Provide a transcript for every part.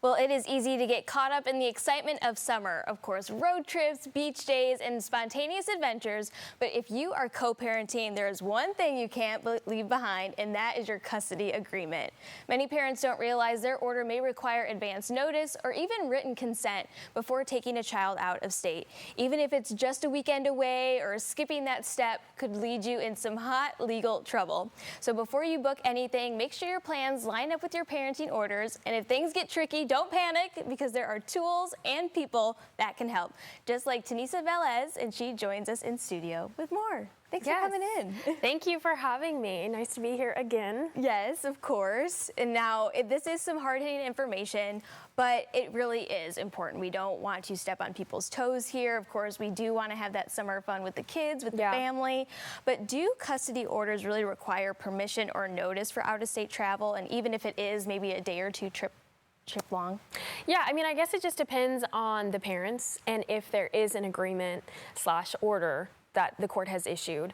Well, it is easy to get caught up in the excitement of summer. Of course, road trips, beach days, and spontaneous adventures. But if you are co-parenting, there is one thing you can't leave behind, and that is your custody agreement. Many parents don't realize their order may require advance notice or even written consent before taking a child out of state. Even if it's just a weekend away, or skipping that step could lead you in some hot legal trouble. So before you book anything, make sure your plans line up with your parenting orders. And if things get tricky, don't panic, because there are tools and people that can help. Just like Tanisa Velez, and she joins us in studio with more. Thanks for coming in. Thank you for having me. Nice to be here again. Yes, of course. And now this is some hard-hitting information, but it really is important. We don't want to step on people's toes here. Of course, we do want to have that summer fun with the kids, with the family. But do custody orders really require permission or notice for out-of-state travel? And even if it is maybe a day or two trip long? Yeah, I mean, I guess it just depends on the parents and if there is an agreement / order that the court has issued.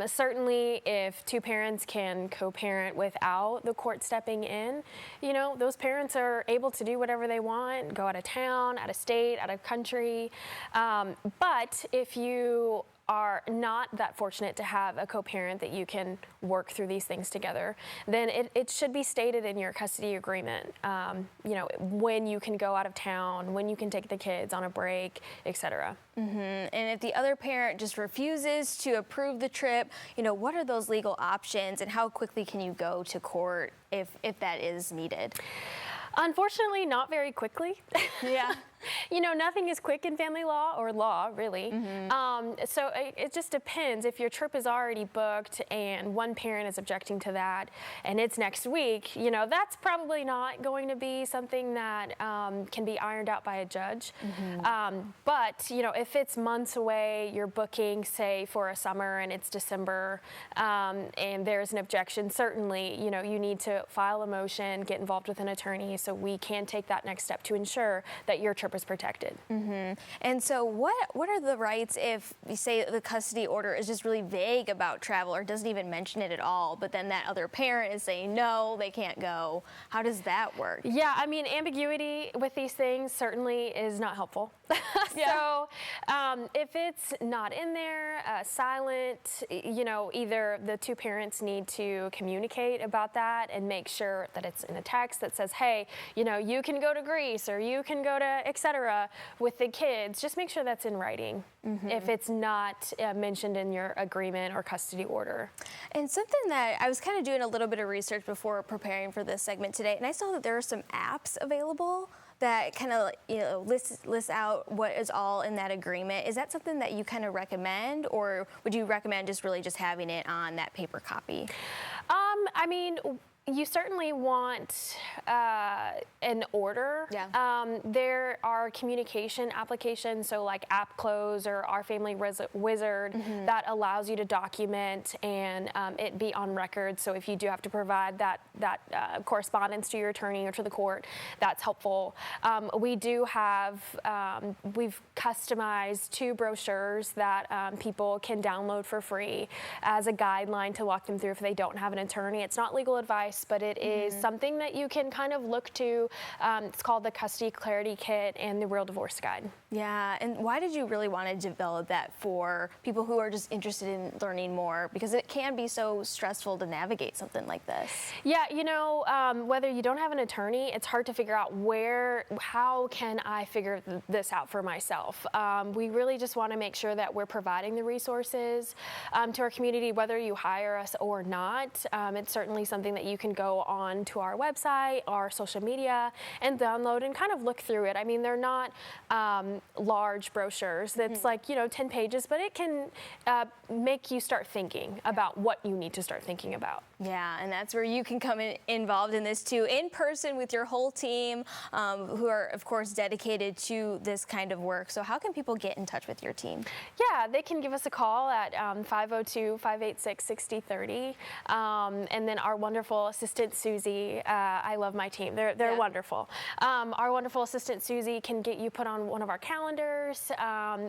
Certainly, if two parents can co-parent without the court stepping in, you know, those parents are able to do whatever they want, go out of town, out of state, out of country. But if you are not that fortunate to have a co-parent that you can work through these things together, then it should be stated in your custody agreement, you know, when you can go out of town, when you can take the kids on a break, etc. And if the other parent just refuses to approve the trip, you know, what are those legal options, and how quickly can you go to court if that is needed? Unfortunately, not very quickly. Yeah. You know, nothing is quick in family law, or law, really. So it just depends. If your trip is already booked and one parent is objecting to that and it's next week, you know, that's probably not going to be something that can be ironed out by a judge. But, you know, if it's months away, you're booking, say, for a summer and it's December, and there's an objection, certainly, you know, you need to file a motion, get involved with an attorney so we can take that next step to ensure that your trip is protected. And so what are the rights if you say the custody order is just really vague about travel or doesn't even mention it at all, but then that other parent is saying no, they can't go? How does that work? Yeah, I mean, ambiguity with these things certainly is not helpful. So if it's not in there, silent, you know, either the two parents need to communicate about that and make sure that it's in a text that says, hey, you know, you can go to Greece or you can go to etc. with the kids. Just make sure that's in writing if it's not mentioned in your agreement or custody order. And something that I was kind of doing a little bit of research before preparing for this segment today, and I saw that there are some apps available that kind of, you know, lists out what is all in that agreement. Is that something that you kind of recommend, or would you recommend just having it on that paper copy? I mean, you certainly want an order. There are communication applications, so like AppClose or Our Family Wizard, that allows you to document and it be on record. So if you do have to provide that correspondence to your attorney or to the court, that's helpful. We do have, we've customized 2 brochures that people can download for free as a guideline to walk them through if they don't have an attorney. It's not legal advice, but it is something that you can kind of look to. It's called the Custody Clarity Kit and the Real Divorce Guide. Yeah, and why did you really want to develop that for people who are just interested in learning more? Because it can be so stressful to navigate something like this. Yeah, you know, whether you don't have an attorney, it's hard to figure out how can I figure this out for myself? We really just want to make sure that we're providing the resources to our community, whether you hire us or not. It's certainly something that you can go on to our website, our social media, and download and kind of look through it. I mean, they're not large brochures that's like, you know, 10 pages, but it can make you start thinking about what you need to start thinking about. Yeah, and that's where you can come involved in this too, in person with your whole team, who are, of course, dedicated to this kind of work. So how can people get in touch with your team? Yeah, they can give us a call at 502-586-6030, and then our wonderful assistant Susie. I love my team. They're wonderful. Our wonderful assistant Susie can get you put on one of our calendars,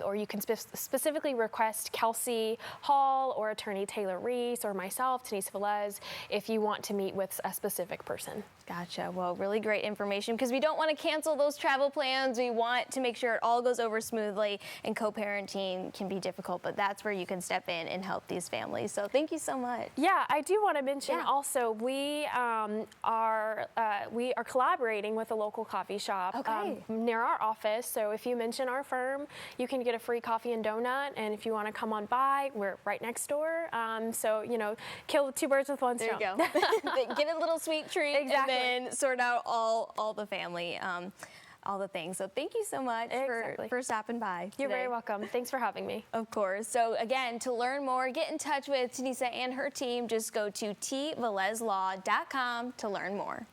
or you can specifically request Kelsey Hall or attorney Taylor Reese or myself, Denise Velez, if you want to meet with a specific person. Gotcha. Well, really great information, because we don't want to cancel those travel plans. We want to make sure it all goes over smoothly, and co-parenting can be difficult, but that's where you can step in and help these families. So thank you so much. Yeah, I do want to mention also we are collaborating with a local coffee shop near our office. So if you mention our firm, you can get a free coffee and donut. And if you want to come on by, we're right next door. So, you know, kill two birds with one stone. There you go. Get a little sweet treat. Exactly. And then sort out all the family, all the things. So thank you so much for stopping by You're today. very welcome. Thanks for having me. Of course. So again, to learn more, get in touch with Tanisa and her team. Just go to tvelezlaw.com to learn more.